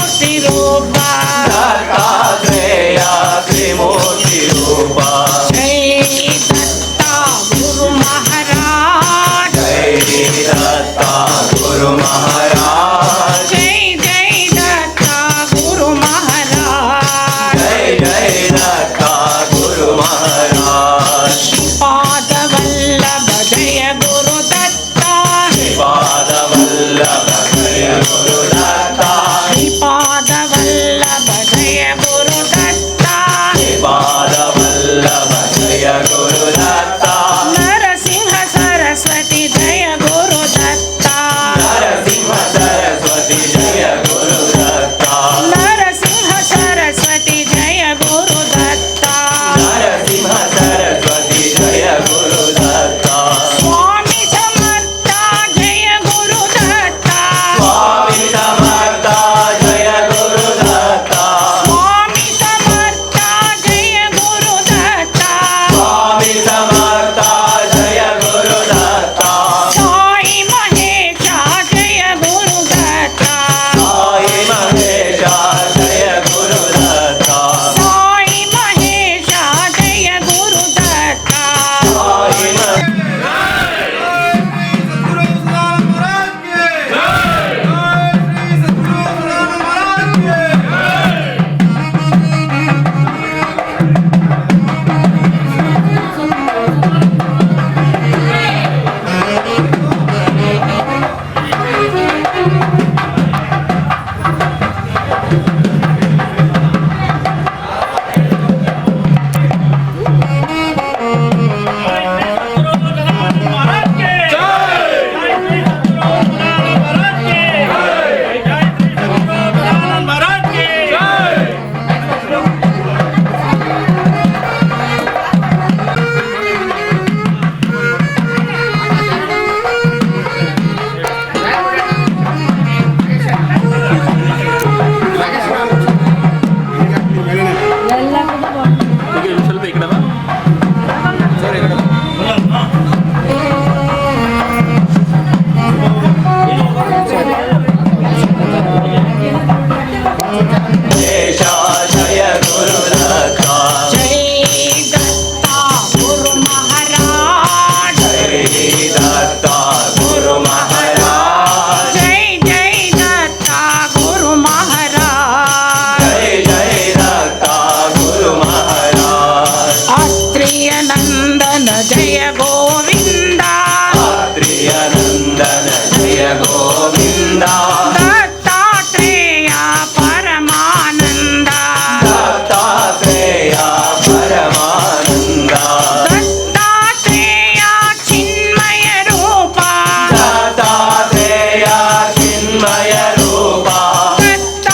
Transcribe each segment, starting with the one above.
त्रिमूर्ति रूप दत्तात्रेय त्रिमूर्ति रूप जय दत्ता गुरु महाराज जय दत्ता गुरु महाराज जय जय दत्ता गुरु महाराज जय दत्ता गुरु महाराज पाद वल्लभ जय गुरु दत्ता पाद वल्लभ जय गुरु दत्ता पाद वल्लभ जय गुरु दत्ता पाद वल्लभ जय गुरु दत्ता नरसिंह सरस्वती जय गुरु दत्ता नरसिंह सरस्वती जय गुरु दत्ता नरसिंह सरस्वती जय गुरु दत्ता नरसिंह सरस्वती जय गुरु दत्ता स्वामी समर्था जय गुरु दत्ता स्वामी समर्था जय गुरु दत्ता स्वामी समर्था जय गुरु दत्ता स्वामी समर्था जय गुरु दत्ता साई महेशा जय गुरु दत्ता साई महेशा जय गुरु दत्ता साई महेशा जय गुरु दत्ता साई महेशा जय गुरु दत्ता जय दत्ता गुरु महाराज जय दत्ता गुरु महाराज जय जय दत्ता गुरु महाराज जय दत्ता गुरु महाराज अत्रिय नंदन जय गोविंदा प्रिय नंदन जय गोविंदा दत्तात्रेय परमानंदा दत्तात्रेय परमानंदा दत्तात्रेय चिन्मय रूपा दत्तात्रेय चिन्मय रूपा दत्तात्रेय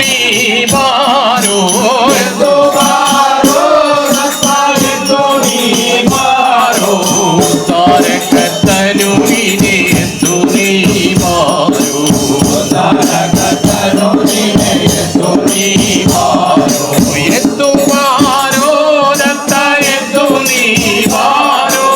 ನೀ ಬಾರೋ ಎದ್ದು ಬಾರೋ ರಪ್ಪ ಎದ್ದು ನೀ ಬಾರೋ ತಾರಕತ್ತನು ನೀನೆ ಎದ್ದು ನೀ ಬಾರೋ ತಾರಕತ್ತನು ನೀನೆ ಎದ್ದು ನೀ ಬಾರೋ ಎದ್ದು ಬಾರೋ ದತ್ತ ಎದ್ದು ನೀ ಬಾರೋ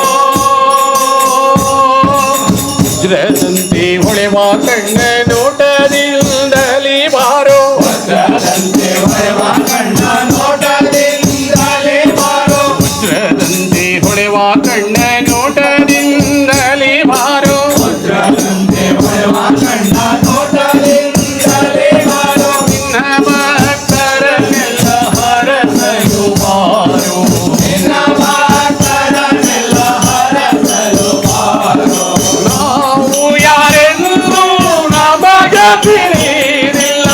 ವಜ್ರದಂತೆ ಹೊಳೆವ ಕಣ್ಣ ನೋಟದಿಂದಲೇ ಬಾರೋ ವಜ್ರದಂತೆ ಹೊಳೆವ ಕಣ್ಣ ನೋಟದಿಂದಲೇ ಬಾರೋ ವಜ್ರದಂತೆ ಹೊಳೆವ ಕಣ್ಣ ನೋಟದಿಂದಲೇ ಬಾರೋ ವಜ್ರದಂತೆ ಹೊಳೆವ ಕಣ್ಣ ನೋಟದಿಂದಲೇ ಬಾರೋ ನಿನ್ನ ಭಕ್ತರನ್ನೆಲ್ಲ ಹರಸಲು ಬಾರೋ ನಿನ್ನ ಭಕ್ತರನ್ನೆಲ್ಲ ಹರಸಲು ಬಾರೋ ನಾವು ಯಾರೆಂದು ನಮಗ ತಿಳಿದಿಲ್ಲ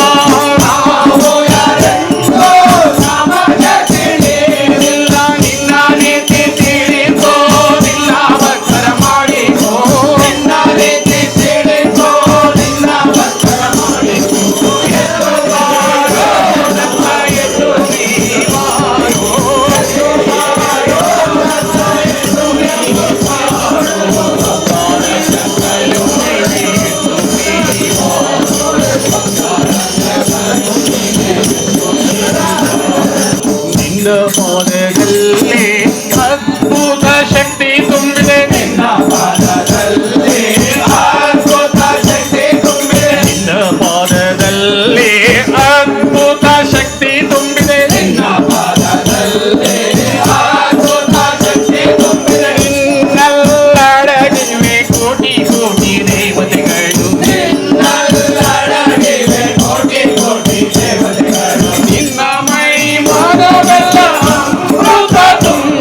ನಾವು ಯಾರೆಂದು ನಮಗೆ ತಿಳಿದಿಲ್ಲ ನಿನ್ನ ನೀತಿ ತಿಳಿಸೋದಿಲ್ಲ ಭಕ್ತರ ಮಾಡಿಕೋ ನಿನ್ನ ರೀತಿ ತಿಳಿಸೋ ನಿನ್ನ ಭಕ್ತರ ಮಾಡಿಕೋ ಎದ್ದು ಬಾರೋ ರಪ್ಪ ಎದ್ದು ನೀ ಬಾರೋ ಎದ್ದು ಬಾರೋ ರಪ್ಪ ಎದ್ದು ನೀ ಬಾರೋ ತಾರಕತ್ತನು ನೀನೆ ಎದ್ದು ನೀ ಬಾರೋ ನಿನ್ನ ಪಾದದಲ್ಲಿ ಅದ್ಭುತ ಶಕ್ತಿ ತುಂಬಿದೆ ನಿನ್ನ ಪಾದದಲ್ಲಿ ಅದ್ಭುತ ಶಕ್ತಿ ತುಂಬಿದೆ ನಿನ್ನ ಪಾದದಲ್ಲಿ ಅದ್ಭುತ ಶಕ್ತಿ ತುಂಬಿದೆ ನಿನ್ನ ಪಾದದಲ್ಲಿ ಅದ್ಭುತ ಶಕ್ತಿ ತುಂಬಿದೆ ನಿನ್ನಲ್ಲಡಗಿವೆ ಕೋಟಿ ಕೋಟಿ ದೇವತೆಗಳು ನಿನ್ನಲ್ಲಡಗಿವೆ ಕೋಟಿ ಕೋಟಿ ದೇವತೆಗಳು ನಿನ್ನ ಮೈ ಮನವೆಲ್ಲ ಅಮೃತ ತುಂಬ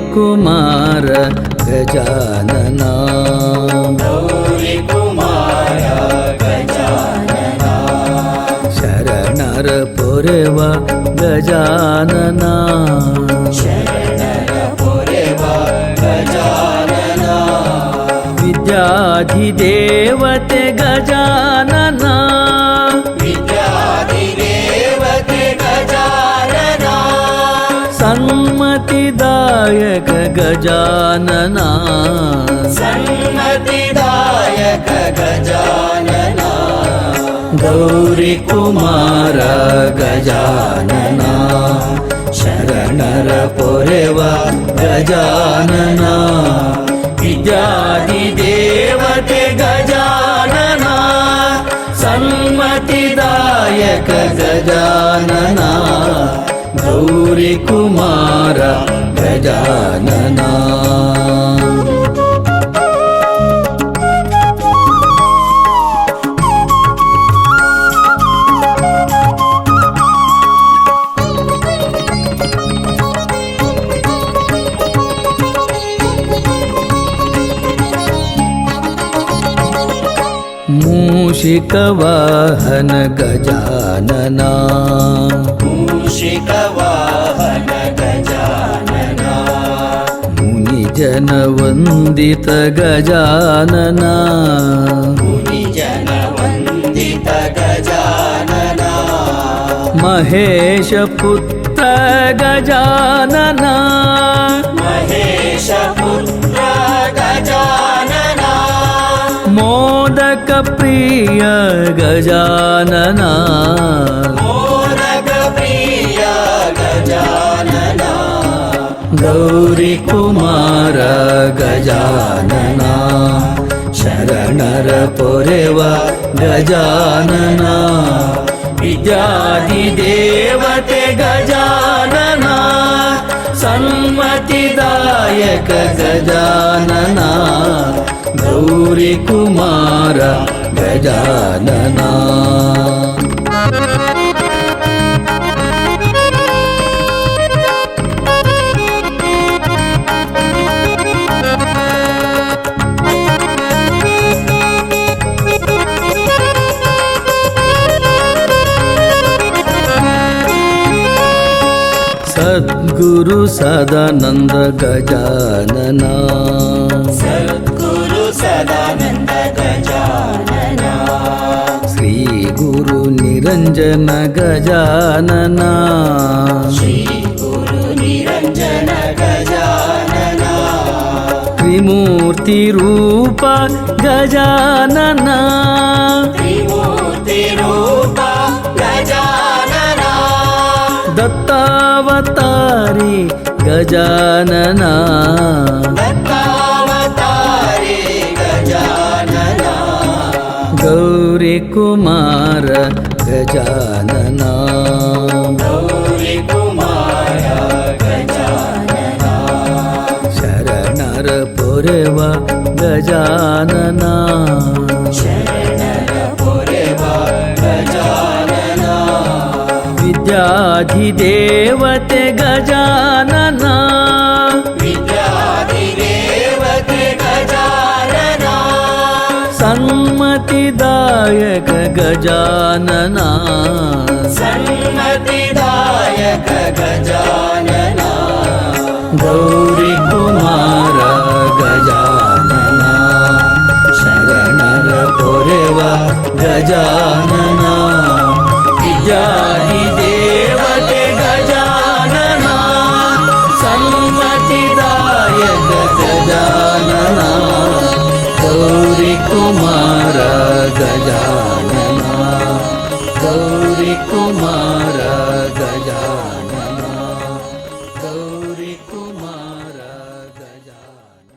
ಕುಮಾರ ಗಜಾನನ ಗೌರಿ ಕುಮಾರ ಗಜಾನನ ಶರಣರ ಪೊರೆವ ಗಜಾನನ ಶರಣರ ಪೊರೆವ ಗಜಾನನ ವಿದ್ಯಾಧಿದೇವತೆ ಗಜಾನನ ವಿದ್ಯಾಧಿದೇವತೆ ಗಜಾನನ ಸನ್ಮತಿದಾಯಕ ಗಜಾನನ ಸನ್ಮತಿದಾಯಕ ಗಜಾನನ ಗೌರಿ ಕುಮಾರ ಗಜಾನನ ಶರಣರ ಪೊರೆವ ಗಜಾನನ ವಿದ್ಯಾಧಿದೇವತೆ ಗಜಾನನ ಸನ್ಮತಿದಾಯಕ ಗಜಾನನ ಗೌರಿ ಕುಮಾರ ಗಜಾನನ ಮೂಷಿಕ ವಾಹನ ಗಜಾನನ ಮೂಷಿಕ ವಾಹನ ಗಜಾನನ ಮುನಿಜನ ವಂದಿತ ಗಜಾನನ ಮುನಿಜನ ವಂದಿತ ಗಜಾನನ ಮಹೇಶ ಪುತ್ರ ಗಜಾನನ ಮಹೇಶ ಪುತ್ರ ಗಜಾನನ ಮೋದಕ ಪ್ರಿಯ ಗಜಾನನ ಮೋದಕ ಪ್ರಿಯ ಗಜಾನನ ಗೌರಿ ಕುಮಾರ ಗಜಾನನ ಶರಣರ ಪೊರೆವ ಗಜಾನನ ವಿದ್ಯಾಧಿದೇವತೆ ಗಜಾನನ ಸನ್ಮತಿದಾಯಕ ಗಜಾನನ ಗೌರಿ ಕುಮಾರ ಗಜಾನನ ಸದ್ಗುರು ಸದಾನಂದ ಗಜಾನನ ಸದ್ಗುರು ಸದಾನಂದ ಗಜಾನನ ಶ್ರೀ ಗುರು ನಿರಂಜನ ಗಜಾನನ ಶ್ರೀ ಗುರು ನಿರಂಜನ ಗಜಾನನ ತ್ರಿಮೂರ್ತಿ ರೂಪ ಗಜಾನನ ತ್ರಿಮೂರ್ತಿ ರೂಪ ಗಜಾನನ ದತ್ತಾವತಾರಿ ಗಜಾನನ ದತ್ತಾವತಾರಿ ಗಜಾನನ ಗೌರಿ ಕುಮಾರ ಗಜಾನನ ಗೌರಿ ಕುಮಾರ ಗಜಾನನ ಶರಣರ ಪೊರೆವ ಗಜಾನನ ಶರಣರ ಪೊರೆವ ಗಜಾನನ ವಿದ್ಯಾಧಿದೇವತೆ ಗಜಾನನ ವಿದ್ಯಾಧಿದೇವತೆ ಗಜಾನನ ಸನ್ಮತಿದಾಯಕ ಗಜಾನನ ಸನ್ಮತಿದಾಯಕ ಗಜಾನನ ಗೌರಿ ಕುಮಾರ ಗಜಾನನ ಶರಣರ ಪೊರೆವ ಗಜಾನನ ವಿದ್ಯಾಧಿದೇವತೆ ಗಜಾನನ ಸನ್ಮತಿದಾಯಕ ಗಜಾನನ ಗೌರಿ ಕುಮಾರ ಗಜಾನನ ಗೌರಿ ಕುಮಾರ ಗಜಾನನ ಗೌರಿ ಕುಮಾರ ಗಜಾನನ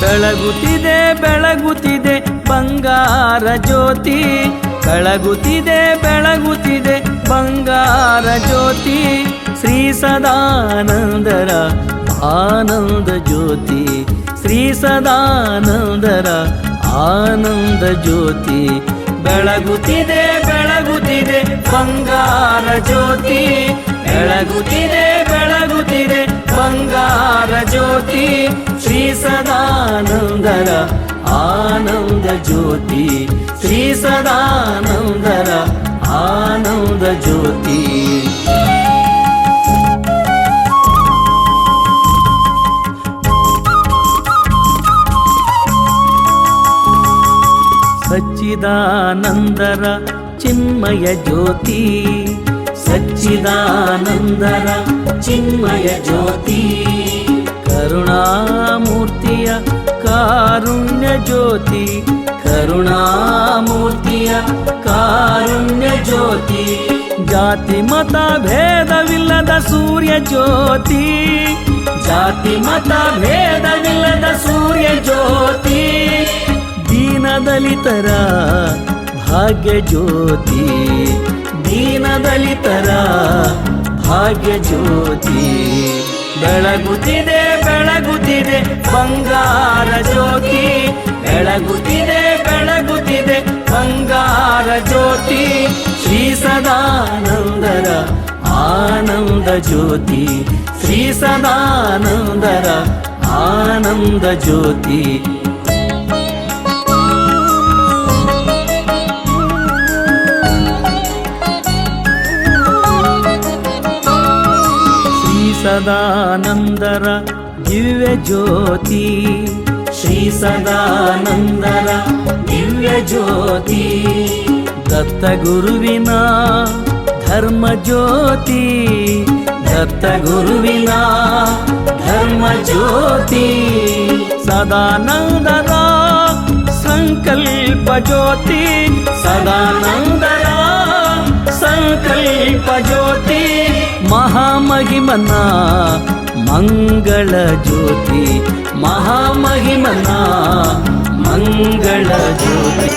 ಬೆಳಗುತ್ತಿದೆ ಬೆಳಗುತ್ತಿದೆ ಬಂಗಾರ ಜ್ಯೋತಿ ಬೆಳಗುತ್ತಿದೆ ಬೆಳಗುತ್ತಿದೆ ಬಂಗಾರ ಜ್ಯೋತಿ ಶ್ರೀ ಸದಾನಂದರ ಆನಂದ ಜ್ಯೋತಿ ಶ್ರೀ ಸದಾನಂದರ ಆನಂದ ಜ್ಯೋತಿ ಬೆಳಗುತ್ತಿದೆ ಬೆಳಗುತ್ತಿದೆ ಬಂಗಾರ ಜ್ಯೋತಿ ಬೆಳಗುತ್ತಿದೆ ಬೆಳಗುತ್ತಿದೆ ಬಂಗಾರ ಜ್ಯೋತಿ ಶ್ರೀ ಸದಾನಂದರ ಆನಂದ ಜ್ಯೋತಿ ಶ್ರೀ ಸದಾನಂದರ ಆನಂದ ಜ್ಯೋತಿ ಸಚ್ಚಿದಾನಂದರ ಚಿನ್ಮಯ ಜ್ಯೋತಿ ಸಚ್ಚಿದಾನಂದರ ಚಿನ್ಮಯ ಜ್ಯೋತಿ ಕರುಣಾಮೂರ್ತಿಯ ಕಾರುಣ್ಯ ಜ್ಯೋತಿ ಕರುಣಾಮೂರ್ತಿಯ ಕಾರುಣ್ಯ ಜ್ಯೋತಿ ಜಾತಿ ಮತ ಭೇದವಿಲ್ಲದ ಸೂರ್ಯ ಜ್ಯೋತಿ ಜಾತಿ ಮತ ಭೇದವಿಲ್ಲದ ಸೂರ್ಯ ಜ್ಯೋತಿ ದೀನದಲಿತರ ಭಾಗ್ಯ ಜ್ಯೋತಿ ದೀನದಲಿತರ ಭಾಗ್ಯ ಜ್ಯೋತಿ ಬೆಳಗುತ್ತಿದೆ ಬೆಳಗುತ್ತಿದೆ ಬಂಗಾರ ಜ್ಯೋತಿ ಬೆಳಗುತ್ತಿದೆ ಬೆಳಗುತ್ತಿದೆ ಬಂಗಾರ ಜ್ಯೋತಿ ಶ್ರೀ ಸದಾನಂದರ ಆನಂದ ಜ್ಯೋತಿ ಶ್ರೀ ಸದಾನಂದರ ಆನಂದ ಜ್ಯೋತಿ ಸದಾನಂದರ ದಿವ್ಯ ಜ್ಯೋತಿ ಶ್ರೀ ಸದಾನಂದರ ದಿವ್ಯ ಜ್ಯೋತಿ ದತ್ತ ಗುರುವಿನ ಧರ್ಮ ಜ್ಯೋತಿ ದತ್ತ ಗುರುವಿನ ಧರ್ಮ ಜ್ಯೋತಿ ಸದಾನಂದರ ಸಂಕಲ್ಪ ಜ್ಯೋತಿ ಸದಾನಂದರ ಸಂಕಲ್ಪ ಜ್ಯೋತಿ ಮಹಾಮಹಿಮನ ಮಂಗಳ ಜ್ಯೋತಿ ಮಹಾಮಹಿಮನ ಮಂಗಳ ಜ್ಯೋತಿ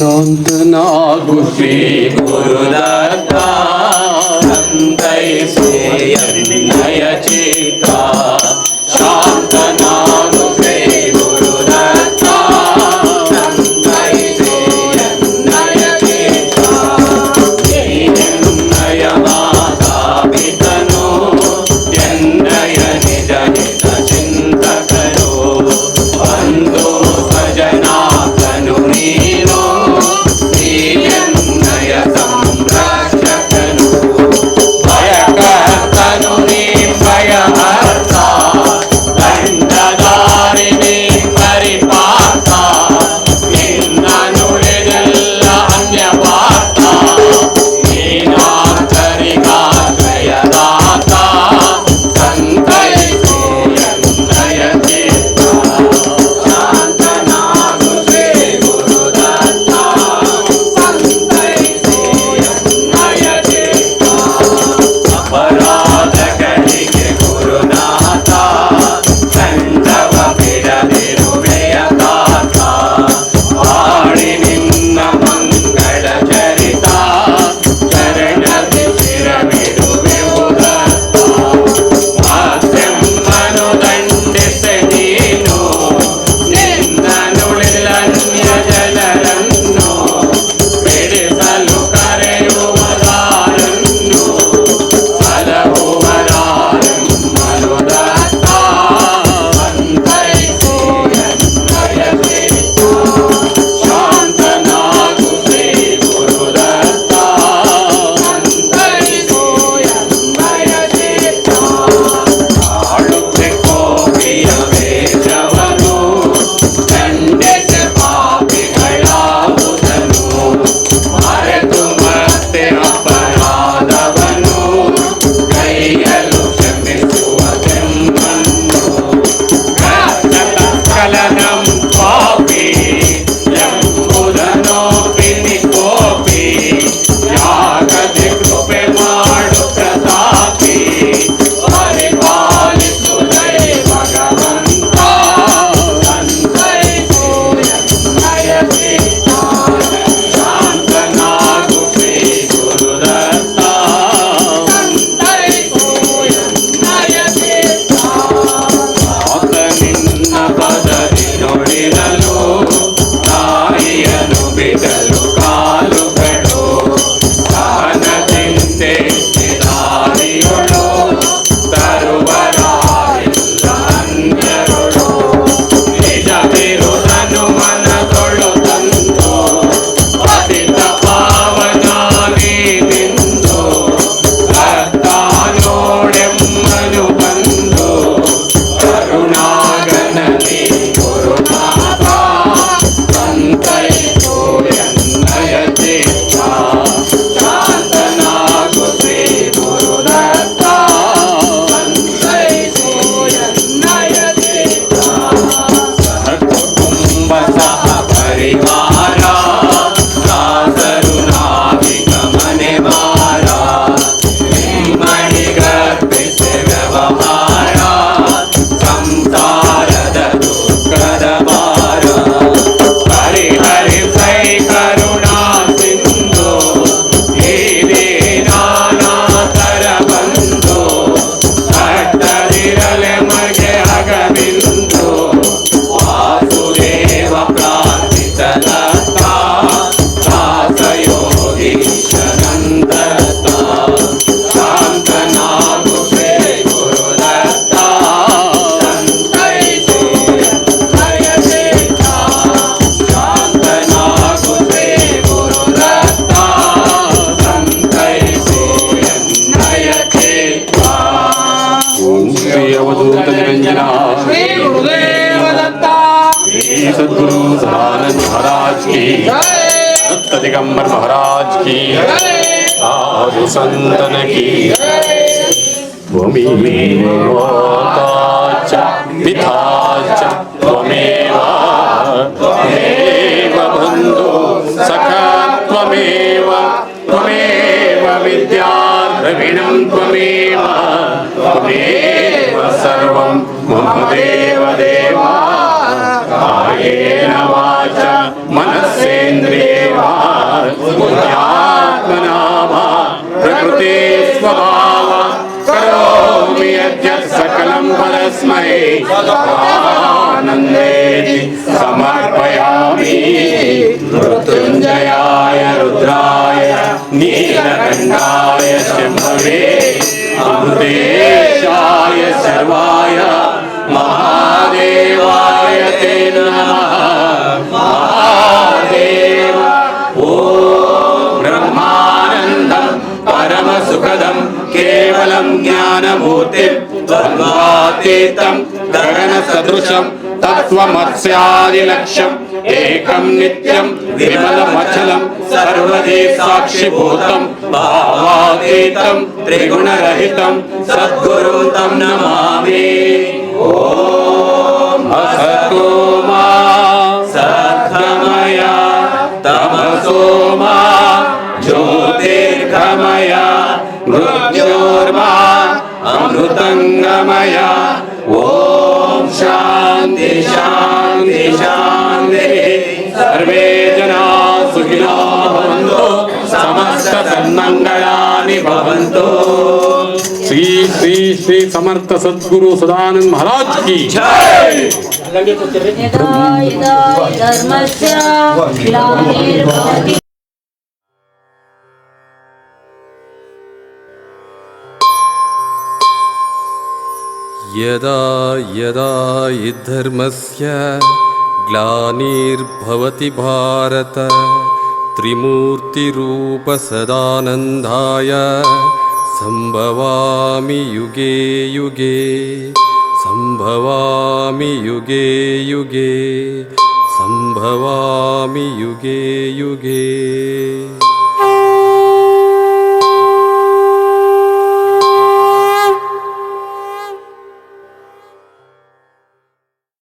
ಶಾಂತನಾಗು ಶ್ರೀ ಗುರುದತ್ತ ಸಂತೈಸೇಯನ್ನಯ ಚಿತ್ತ ಶಾಂತನಾಗು ಶ್ರೀ ಗುರುದತ್ತ ಸಂತೈಸೇಯನ್ನಯ ಚಿತ್ತ ನೀನೆನ್ನಯ ಮಾತಾ ಪಿತನು ಎನ್ನಯ ನಿಜ ನಿಜ ಚಿಂತಕನು ಬಂಧು ಸಜನಾಕನು ನೀನು ನೀನೆನ್ನಯ ಸಂರಕ್ಷಕನು ಭಯಕರ್ತನು ನೀ ಭಯಹರ್ತ ದಂಡಧಾರಿಣಿ ಪರಿಪಾರ್ಥ ನಿನ್ನ ನುಡಿದೆಲ್ಲ ಅನ್ಯಪಾರ್ಥ ನೀನಾಂತರಿಕಾಶ್ರಯದಾತ ಸಂತೈಸು ಎನ್ನಯ ಚಿತ್ತ ಶಾಂತನಾಗು ಶ್ರೀ ಗುರುದತ್ತ ಸಂತೈಸು ಎನ್ನಯ ಚಿತ್ತ ಅಪರಾಧಗಳಿಗೆ ಗುರುನಾಥ ದಂಡವ ಬಿಡದಿರುವೆಯ ತಾತ ಆಳಿ ನಿನ್ನ ಮಂಗಳ ಚರಿತ ಚರಣದಿ ಶಿರವಿಡುವೆವುದತ್ತ ಮಾತೆಮ್ಮನು ದಂಡಿಸೆ ನೀನು ನಿನ್ನ ನುಡಿಲನ್ಯ ಜನರನ್ನು ಬಿಡಿಸಲು ಕರೆಯುವದಾರನ್ನು ಸಲಹುವರಾರೆಮ್ಮನು ದತ್ತ ಸಂತೈಸು ಎನ್ನಯ ಚಿತ್ತ ಶಾಂತನಾಗು ಶ್ರೀ ಗುರುದತ್ತ ಸಂತೈಸು ಎನ್ನಯ ಚಿತ್ತ ಆಳುತ್ತೆ ಕೋಪಿಯ ವೇಷವನು ದಂಡಿಸ ಪಾಪಿಗಳಾವುದನು ಮರೆತು ಮತ್ತೆ ಅಪರಾಧವನು ಕೈಯಲು ಕ್ಷಮಿಸುವ ತೆಮ್ಮನ್ನು ಕಲನಂ ಪಾಪಿ ಎಂಬುದನೋ ಪಿನಿಕೋಪಿ ಯಾಗದೆ ಕೃಪೆ ಮಾಡು ಪ್ರತಾಪಿ ಪರಿಪಾಲಿಸು ಜಯ ಭಗವಂತ ಸಂತೈಸು ಎನ್ನಯ ಚಿತ್ತ ಶಾಂತನಾಗು ಶ್ರೀ ಗುರುದತ್ತ ಸಂತೈಸು ಎನ್ನಯ ಚಿತ್ತ ಆತ ನಿನ್ನ ಪದರಿ ನುಡಿರಲು ತಾಯಿಯನು ಬಿಡಲು ಕಾಲುಗಳು ಸಹನದಿಂತೆ ದಾರಿಯೊಳು ತರುವರಾರಿಲ್ಲ ಅನ್ಯರುಳು ನಿಜ ಬಿರುದನು ಮನದೊಳು ತಂದು ಪತಿತ ಪಾವನ ನೀನಿಂದು ನೋಡೆಮ್ಮನು ಬಂದು ಕರುಣಾಗಣನಿ ಗುರುನಾಥ ಸಂತೈಸು ಎನ್ನಯ ಚಿತ್ತ ಶಾಂತನಾಗು ಶ್ರೀ ಗುರುದತ್ತ ಸಂತೈಸು ಎನ್ನಯ ಚಿತ್ತ ಸಹಕುಟುಂಬ ಸಹ ಪರಿವಾರ ದಾಸರು ನಾವಿಕ ಮನೆ ಮಾರ ನಿಮ್ಮಣಿಗರ್ಪಿಸಿ ವ್ಯವಹಾರ ಸಂಸಾರದ ದುಃಖದ ಭಾರ ಪರಿಹರಿಸೈ ಕರುಣಾ ಸಿಂಧು ಈ ದೀನಾನಾಥರ ಬಂಧು ಕಟ್ಟದಿರಲೆ ಮಗೆ ಅಗಬಿಂದು ವಾಸುದೇವ ಪ್ರಾರ್ಥಿತ ದತ್ತ ದಾಸಯೋಗೀಶನಂದತ್ತ ಶಾಂತನಾಗು ಶ್ರೀ ಗುರುದತ್ತ ಸಂತೈಸು ಎನ್ನಯ ಚಿತ್ತ ಶಾಂತನಾಗು ಶ್ರೀ ಗುರುದತ್ತ ಸಂತೈಸು ಎನ್ನಯ ಚಿತ್ತ ಓಂ ಶ್ರೀ ಅವಧೂತ ನಿರಂಜನ ಶ್ರೀ ಗುರುದೇವ ದತ್ತ श्री सद्गुरु सदानंद महाराज की दत्त दिगंबर महाराज की साधु संतन की त्वमेव माता च पिता च त्वमेव त्वमेव बन्धु सखा त्वमेव त्वमेव विद्या द्रविणं त्वमेव त्वमेव सर्वं मम देव देवा कायेन वाचा मनस्सेन्द्रिये सदानन्देति समर्पयामि मृत्युञ्जयाय रुद्राय नीलकण्ठाय शम्भवे अमृतेशाय सर्वाय महादेवाय ते नमः। महादेव ॐ ब्रह्मानन्दं परमसुखदं केवलं ज्ञानमूर्तिं द्वन्द्वातीतं गगनसदृशं तत्त्वमस्यादिलक्ष्यम् एकं नित्यं विमलमचलं सर्वदे साक्षिभूतं भावातीतं त्रिगुणरहितं सद्गुरुं तं नमामि। ॐ असतो मा सद्गमय तमसो मा ज्योतिर्गमय मृत्योर्मा अमृतङ्गमय। ॐ शान्ति शान्ति शान्तिः। सर्वे जनाः सुखिनो भवन्तु समस्त सन्मङ्गलानि भवन्तु। श्री श्री श्री समर्थ सद्गुरु सदानंद महाराज की जय। यदा यदा धर्मस्य ग्लानिर्भवति यदा यदा हि धर्मस्य ग्लानिर्भवति भारत त्रिमूर्तिरूपसदानन्दाय सम्भवामि युगे युगे सम्भवामि युगे युगे सम्भवामि युगे युगे।